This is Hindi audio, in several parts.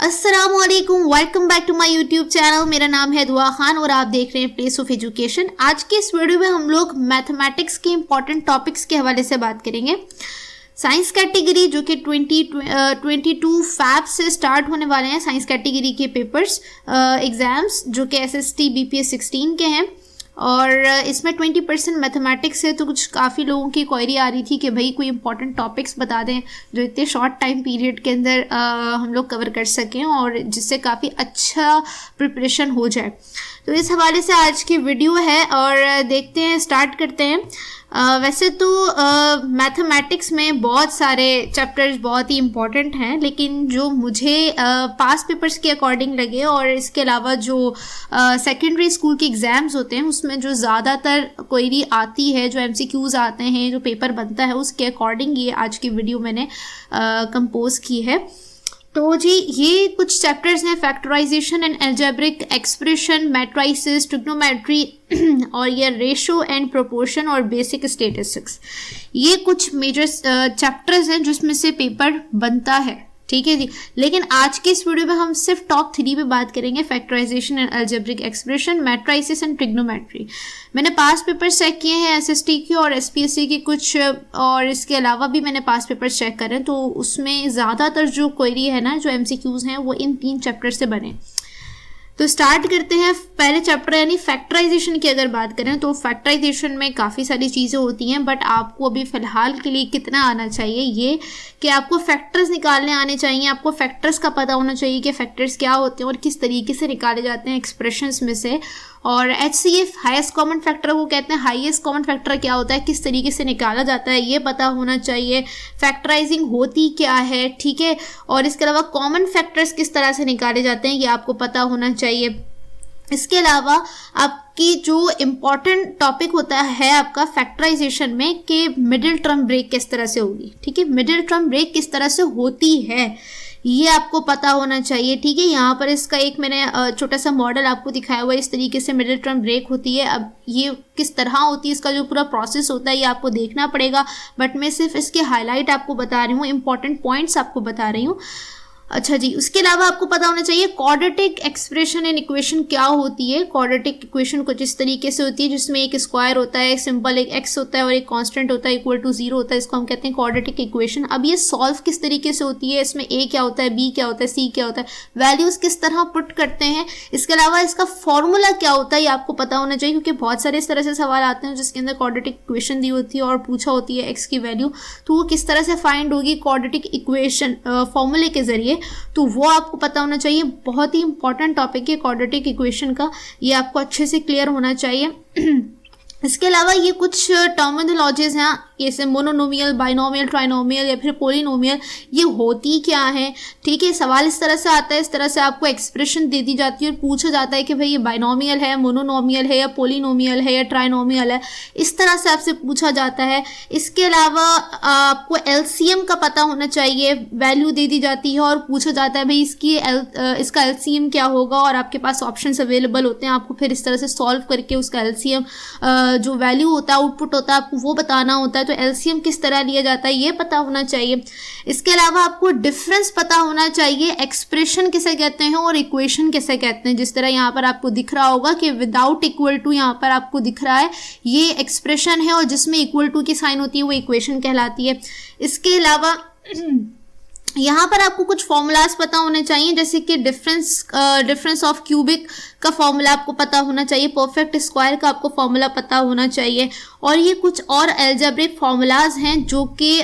अस्सलामुअलैकुम, welcome back to my YouTube channel. मेरा नाम है दुआ खान और आप देख रहे हैं प्लेस ऑफ एजुकेशन। आज के इस वीडियो में हम लोग मैथमेटिक्स के इंपॉर्टेंट टॉपिक्स के हवाले से बात करेंगे। साइंस कैटेगरी जो कि 22 फैब से स्टार्ट होने वाले हैं, साइंस कैटेगरी के पेपर्स एग्ज़ाम्स जो कि SST BPS 16 के हैं और इसमें 20% मैथमेटिक्स है। तो कुछ काफ़ी लोगों की क्वेरी आ रही थी कि भाई कोई इंपॉर्टेंट टॉपिक्स बता दें जो इतने शॉर्ट टाइम पीरियड के अंदर हम लोग कवर कर सकें और जिससे काफ़ी अच्छा प्रिपरेशन हो जाए। तो इस हवाले से आज की वीडियो है और देखते हैं, स्टार्ट करते हैं। वैसे तो मैथमेटिक्स में बहुत सारे चैप्टर्स बहुत ही इम्पॉर्टेंट हैं, लेकिन जो मुझे पास पेपर्स के अकॉर्डिंग लगे और इसके अलावा जो सेकेंडरी स्कूल के एग्ज़ाम्स होते हैं उसमें जो ज़्यादातर क्वेरी आती है, जो MCQs आते हैं, जो पेपर बनता है, उसके अकॉर्डिंग ये आज की वीडियो मैंने कंपोज की है। तो जी ये कुछ चैप्टर्स हैं, factorisation and algebraic expression, matrices, trigonometry और ये रेशो एंड प्रोपोर्शन और बेसिक स्टैटिस्टिक्स। ये कुछ मेजर चैप्टर्स हैं जिसमें से पेपर बनता है, ठीक है जी। लेकिन आज के इस वीडियो में हम सिर्फ टॉप 3 पे बात करेंगे, factorisation and algebraic expression, matrices and trigonometry. मैंने पास पेपर्स चेक किए हैं SST के और SPSC के कुछ, और इसके अलावा भी मैंने पास पेपर्स चेक करे, तो उसमें ज़्यादातर जो क्वेरी है ना, जो MCQs हैं, वो इन 3 चैप्टर से बने। तो स्टार्ट करते हैं। पहले चैप्टर यानी फैक्टराइजेशन की अगर बात करें तो फैक्टराइजेशन में काफ़ी सारी चीज़ें होती हैं, बट आपको अभी फ़िलहाल के लिए कितना आना चाहिए, ये कि आपको फैक्टर्स निकालने आने चाहिए। आपको फैक्टर्स का पता होना चाहिए कि फैक्टर्स क्या होते हैं और किस तरीके से निकाले जाते हैं एक्सप्रेशंस में से। और HCF हाईएस्ट कॉमन फैक्टर को कहते हैं। हाईएस्ट कॉमन फैक्टर क्या होता है, किस तरीके से निकाला जाता है, ये पता होना चाहिए। फैक्टराइजिंग होती क्या है, ठीक है। और इसके अलावा कॉमन फैक्टर्स किस तरह से निकाले जाते हैं, ये आपको पता होना चाहिए। इसके अलावा आपकी जो इम्पॉर्टेंट टॉपिक होता है आपका फैक्टराइजेशन में कि मिडिल टर्म ब्रेक किस तरह से होगी, ठीक है। मिडिल टर्म ब्रेक किस तरह से होती है ये आपको पता होना चाहिए, ठीक है। यहाँ पर इसका एक मैंने छोटा सा मॉडल आपको दिखाया हुआ है, इस तरीके से मिडिल टर्म ब्रेक होती है। अब ये किस तरह होती है, इसका जो पूरा प्रोसेस होता है ये आपको देखना पड़ेगा, बट मैं सिर्फ इसके हाईलाइट आपको बता रही हूँ, इंपॉर्टेंट पॉइंट्स आपको बता रही हूँ। अच्छा जी, उसके अलावा आपको पता होना चाहिए क्वाड्रेटिक एक्सप्रेशन एंड इक्वेशन क्या होती है। क्वाड्रेटिक इक्वेशन कुछ इस तरीके से होती है जिसमें एक स्क्वायर होता है, एक सिंपल एक x होता है और एक कांस्टेंट होता है इक्वल टू 0 होता है, इसको हम कहते हैं क्वाड्रेटिक इक्वेशन। अब ये सॉल्व किस तरीके से होती है, इसमें a क्या होता है, b क्या होता है, c क्या होता है, वैल्यूज किस तरह पुट करते हैं, इसके अलावा इसका फॉर्मूला क्या होता है ये आपको पता होना चाहिए, क्योंकि बहुत सारे इस तरह से सवाल आते हैं जिसके अंदर क्वाड्रेटिक इक्वेशन दी होती है और पूछा होती है x की वैल्यू, तो वो किस तरह से फाइंड होगी क्वाड्रेटिक इक्वेशन फॉर्मूले के जरिए, तो वो आपको पता होना चाहिए। बहुत ही इंपॉर्टेंट टॉपिक है क्वाड्रेटिक इक्वेशन का, ये आपको अच्छे से क्लियर होना चाहिए। इसके अलावा ये कुछ टर्मिनोलॉजीज हैं, जैसे मोनोनोमियल, बाइनोमियल, ट्राइनोमियल या फिर पोलिनोमियल, ये होती क्या है, ठीक है। सवाल इस तरह से आता है, इस तरह से आपको एक्सप्रेशन दे दी जाती है और पूछा जाता है कि भाई ये बाइनोमियल है, मोनोनोमियल है या पोलिनोमियल है या ट्राइनोमियल है, इस तरह से आपसे पूछा जाता है। इसके अलावा आपको LCM का पता होना चाहिए, वैल्यू दे दी जाती है और पूछा जाता है भाई इसका LCM क्या होगा, और आपके पास ऑप्शंस अवेलेबल होते हैं, आपको फिर इस तरह से सॉल्व करके उसका LCM जो वैल्यू होता है, आउटपुट होता है, आपको वो बताना होता है। तो LCM किस तरह लिया जाता है ये पता होना चाहिए। इसके अलावा आपको डिफरेंस पता होना चाहिए, एक्सप्रेशन किसे कहते हैं और इक्वेशन किसे कहते हैं। जिस तरह यहाँ पर आपको दिख रहा होगा कि विदाउट इक्वल टू यहाँ पर आपको दिख रहा है, ये एक्सप्रेशन है और जिसमें इक्वल टू की साइन होती है वो इक्वेशन कहलाती है। इसके अलावा यहाँ पर आपको कुछ फॉर्मूलाज पता होने चाहिए, जैसे कि डिफरेंस ऑफ क्यूबिक का फॉर्मूला आपको पता होना चाहिए, परफेक्ट स्क्वायर का आपको फॉर्मूला पता होना चाहिए, और ये कुछ और अलजेब्रिक फॉर्मूलाज हैं जो कि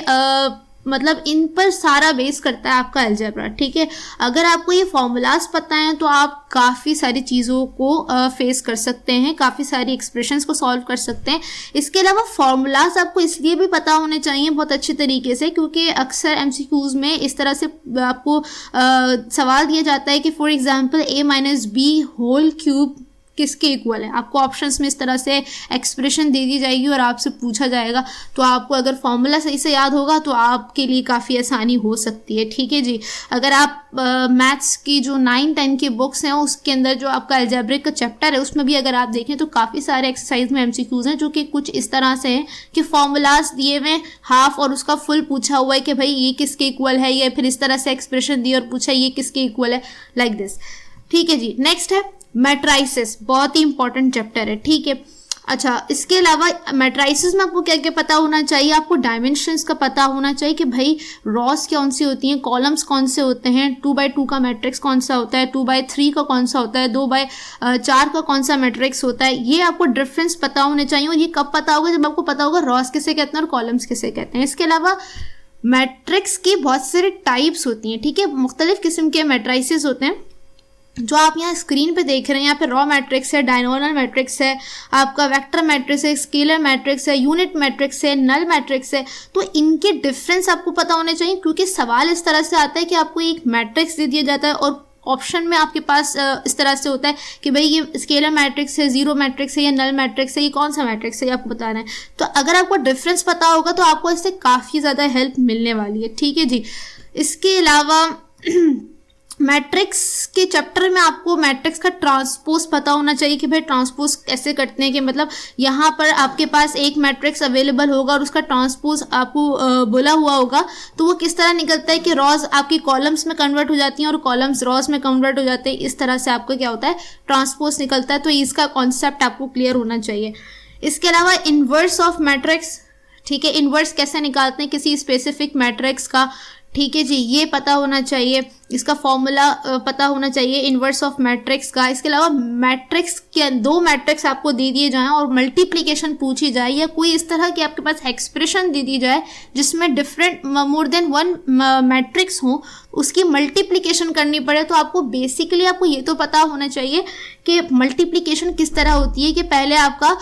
मतलब इन पर सारा बेस करता है आपका अलजेब्रा, ठीक है। अगर आपको ये फॉर्मूलाज पता हैं तो आप काफ़ी सारी चीज़ों को फेस कर सकते हैं, काफ़ी सारी एक्सप्रेशंस को सॉल्व कर सकते हैं। इसके अलावा फॉर्मूलाज आपको इसलिए भी पता होने चाहिए बहुत अच्छे तरीके से, क्योंकि अक्सर MCQs में इस तरह से आपको सवाल दिया जाता है कि for example a - b whole cube किसके इक्वल है। आपको ऑप्शंस में इस तरह से एक्सप्रेशन दे दी जाएगी और आपसे पूछा जाएगा, तो आपको अगर फॉर्मूला सही से याद होगा तो आपके लिए काफ़ी आसानी हो सकती है। ठीक है जी। अगर आप मैथ्स की जो 9-10 की बुक्स हैं उसके अंदर जो आपका अलजेब्रिक का चैप्टर है उसमें भी अगर आप देखें तो काफ़ी सारे एक्सरसाइज में एमसीक्यूज हैं जो कि कुछ इस तरह से हैं कि फॉर्मूलाज दिए हुए हाफ और उसका फुल पूछा हुआ है कि भाई ये किसके इक्वल है, या फिर इस तरह से एक्सप्रेशन दी और पूछा ये किसके इक्वल है, लाइक दिस। ठीक है जी। नेक्स्ट है मैट्राइसिस, बहुत ही इंपॉर्टेंट चैप्टर है। ठीक है। अच्छा, इसके अलावा मैट्राइसिस में आपको क्या क्या पता होना चाहिए, आपको डायमेंशंस का पता होना चाहिए कि भाई रॉस कौन सी होती हैं, कॉलम्स कौन से होते हैं, 2x2 का मैट्रिक्स कौन सा होता है, 2x3 का कौन सा होता है, 2x4 का कौन सा मैट्रिक्स होता है। ये आपको डिफरेंस पता होने चाहिए। और ये कब पता होगा, जब आपको पता होगा रॉस किसे कहते हैं और कॉलम्स किसे कहते हैं। इसके अलावा मैट्रिक्स की बहुत सारे टाइप्स होती हैं। ठीक है। मुख्तलिफ किस्म के मैट्राइसिस होते हैं जो आप यहाँ स्क्रीन पे देख रहे हैं। यहाँ पे रॉ मैट्रिक्स है, डायगोनल मैट्रिक्स है, आपका वेक्टर मैट्रिक्स है, स्केलर मैट्रिक्स है, यूनिट मैट्रिक्स है, नल मैट्रिक्स है। तो इनके डिफरेंस आपको पता होने चाहिए, क्योंकि सवाल इस तरह से आता है कि आपको एक मैट्रिक्स दे दिया जाता है और ऑप्शन में आपके पास इस तरह से होता है कि भाई ये स्केलर मैट्रिक्स है, जीरो मैट्रिक्स है या नल मैट्रिक्स है, ये कौन सा मैट्रिक्स है, ये आपको बताना है। तो अगर आपको डिफरेंस पता होगा तो आपको इससे काफ़ी ज़्यादा हेल्प मिलने वाली है। ठीक है जी। इसके अलावा मैट्रिक्स के चैप्टर में आपको मैट्रिक्स का ट्रांसपोज पता होना चाहिए कि भाई ट्रांसपोज कैसे करते हैं, कि मतलब यहाँ पर आपके पास एक मैट्रिक्स अवेलेबल होगा और उसका ट्रांसपोज आपको बोला हुआ होगा तो वो किस तरह निकलता है कि रॉज आपकी कॉलम्स में कन्वर्ट हो जाती हैं और कॉलम्स रॉज में कन्वर्ट हो जाते हैं। इस तरह से आपको क्या होता है, ट्रांसपोज निकलता है। तो इसका कॉन्सेप्ट आपको क्लियर होना चाहिए। इसके अलावा इनवर्स ऑफ मैट्रिक्स, ठीक है, इनवर्स कैसे निकालते हैं किसी स्पेसिफिक मैट्रिक्स का, ठीक है जी, ये पता होना चाहिए। इसका फॉर्मूला पता होना चाहिए इनवर्स ऑफ मैट्रिक्स का। इसके अलावा मैट्रिक्स के दो मैट्रिक्स आपको दे दिए जाएं और मल्टीप्लिकेशन पूछी जाए, या कोई इस तरह की आपके पास एक्सप्रेशन दे दी जाए जिसमें different more than one matrix हो, उसकी मल्टीप्लिकेशन करनी पड़े, तो आपको बेसिकली आपको ये तो पता होना चाहिए कि मल्टीप्लिकेशन किस तरह होती है। कि पहले आपका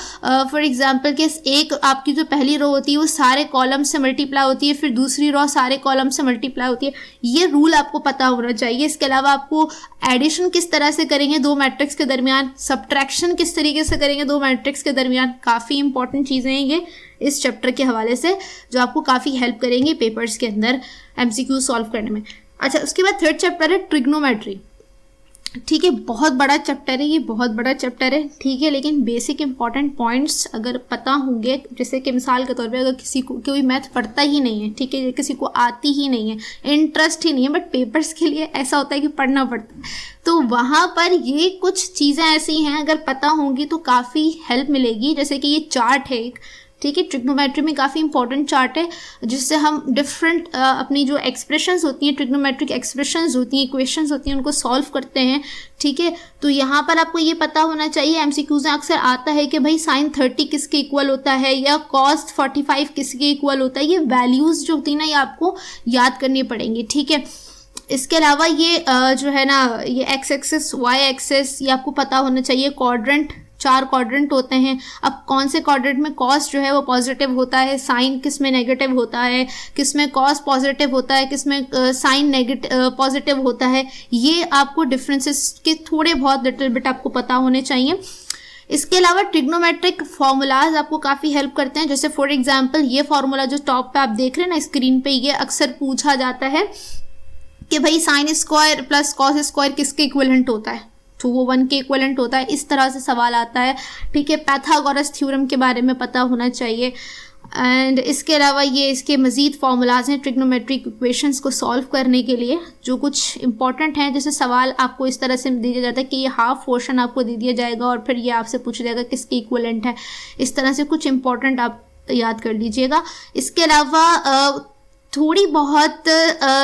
फॉर एग्जांपल के एक आपकी जो पहली रो होती है वो सारे कॉलम से मल्टीप्लाई होती है, फिर दूसरी रो सारे कॉलम से मल्टीप्लाई होती है। ये रूल आपको पता होना चाहिए। इसके अलावा आपको एडिशन किस तरह से करेंगे दो मैट्रिक्स के दरमियान, सब्ट्रैक्शन किस तरीके से करेंगे दो मैट्रिक्स के दरमियान, काफ़ी इंपॉर्टेंट चीज़ें हैं ये इस चैप्टर के हवाले से जो आपको काफ़ी हेल्प करेंगे पेपर्स के अंदर एमसीक्यू सॉल्व करने में। अच्छा, उसके बाद थर्ड चैप्टर है ट्रिग्नोमेट्री। ठीक है, बहुत बड़ा चैप्टर है ये, बहुत बड़ा चैप्टर है। ठीक है, लेकिन बेसिक इंपॉर्टेंट पॉइंट्स अगर पता होंगे, जैसे कि मिसाल के तौर पे अगर किसी को कोई मैथ पढ़ता ही नहीं है, ठीक है, किसी को आती ही नहीं है, इंटरेस्ट ही नहीं है, बट पेपर्स के लिए ऐसा होता है कि पढ़ना पड़ता है, तो वहाँ पर ये कुछ चीज़ें ऐसी हैं अगर पता होंगी तो काफ़ी हेल्प मिलेगी। जैसे कि ये चार्ट है एक, ठीक है, ट्रिग्नोमेट्री में काफ़ी इंपॉर्टेंट चार्ट है जिससे हम डिफरेंट अपनी जो एक्सप्रेशंस होती हैं, ट्रिग्नोमेट्रिक एक्सप्रेशंस होती हैं, इक्वेशंस होती हैं, उनको सॉल्व करते हैं। ठीक है, तो यहाँ पर आपको ये पता होना चाहिए, एमसीक्यूज में अक्सर आता है कि भाई sin 30 किसके इक्वल होता है या cos 45 किसके इक्वल होता है। ये वैल्यूज़ जो होती है ना ये आपको याद करनी पड़ेंगी। ठीक है, इसके अलावा ये जो है ना ये एक्स एक्सिस वाई एक्सिस ये आपको पता होना चाहिए। क्वाड्रेंट, 4 क्वाड्रेंट होते हैं। अब कौन से क्वाड्रेंट में कॉस जो है वो पॉजिटिव होता है, साइन किस में नेगेटिव होता है, किस में कॉस पॉजिटिव होता है, किस में साइन नेगेटिव पॉजिटिव होता है, ये आपको डिफरेंसेस के थोड़े बहुत लिटिल बिट आपको पता होने चाहिए। इसके अलावा ट्रिग्नोमेट्रिक फार्मूलाज आपको काफ़ी हेल्प करते हैं। जैसे फॉर एग्जांपल ये फार्मूला जो टॉप पे आप देख रहे हैं ना स्क्रीन पे, ये अक्सर पूछा जाता है कि भाई sine square plus cos square किसके इक्विवेलेंट होता है, तो वो 1 के इक्विवेलेंट होता है। इस तरह से सवाल आता है। ठीक है, पाइथागोरस थ्योरम के बारे में पता होना चाहिए। एंड इसके अलावा ये इसके मज़ीद फार्मूलाज हैं ट्रिग्नोमेट्रिक इक्वेशंस को सॉल्व करने के लिए जो कुछ इंपॉर्टेंट हैं। जैसे सवाल आपको इस तरह से दिया जाता है कि ये हाफ पोर्शन आपको दे दिया जाएगा और फिर ये आपसे पूछा जाएगा किसके इक्विवेलेंट है। इस तरह से कुछ इंपॉर्टेंट आप याद कर लीजिएगा। इसके अलावा थोड़ी बहुत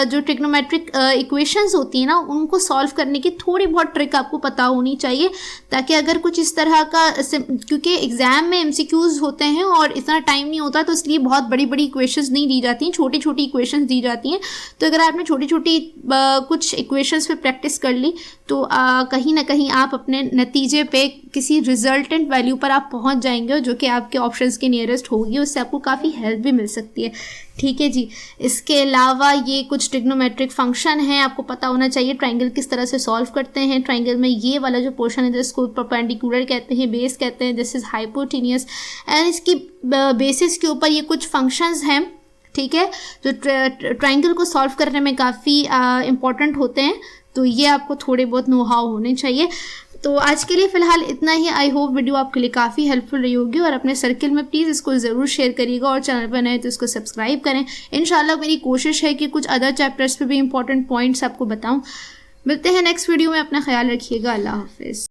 जो ट्रिग्नोमेट्रिक इक्वेशंस होती हैं ना उनको सॉल्व करने की थोड़ी बहुत ट्रिक आपको पता होनी चाहिए, ताकि अगर कुछ इस तरह का, क्योंकि एग्ज़ाम में एमसीक्यूज होते हैं और इतना टाइम नहीं होता तो इसलिए बहुत बड़ी बड़ी इक्वेशंस नहीं दी जाती हैं, छोटी छोटी इक्वेशंस दी जाती हैं। तो अगर आपने छोटी छोटी कुछ इक्वेशंस पे प्रैक्टिस कर ली तो कहीं ना कहीं आप अपने नतीजे पे किसी रिजल्टेंट वैल्यू पर आप पहुँच जाएंगे जो कि आपके ऑप्शंस के नियरेस्ट होगी। उससे आपको काफ़ी हेल्प भी मिल सकती है। ठीक है जी। इसके अलावा ये कुछ ट्रिग्नोमेट्रिक फंक्शन है, आपको पता होना चाहिए ट्राइंगल किस तरह से सॉल्व करते हैं। ट्राइंगल में ये वाला जो पोर्शन है जिसको परपेंडिकुलर कहते हैं, बेस कहते हैं, दिस इज हाइपोटेनियस, एंड इसकी बेसिस के ऊपर ये कुछ फंक्शंस हैं, ठीक है, जो ट्राइंगल को सॉल्व करने में काफ़ी इंपॉर्टेंट होते हैं। तो ये आपको थोड़े बहुत नो हाउ होने चाहिए। तो आज के लिए फ़िलहाल इतना ही। आई होप वीडियो आपके लिए काफ़ी हेल्पफुल रही होगी, और अपने सर्किल में प्लीज़ इसको ज़रूर शेयर करिएगा, और चैनल पर नए तो इसको सब्सक्राइब करें। इंशाल्लाह मेरी कोशिश है कि कुछ अदर चैप्टर्स पे भी इंपॉर्टेंट पॉइंट्स आपको बताऊं। मिलते हैं नेक्स्ट वीडियो में, अपना ख्याल रखिएगा। अल्लाह हाफिज़।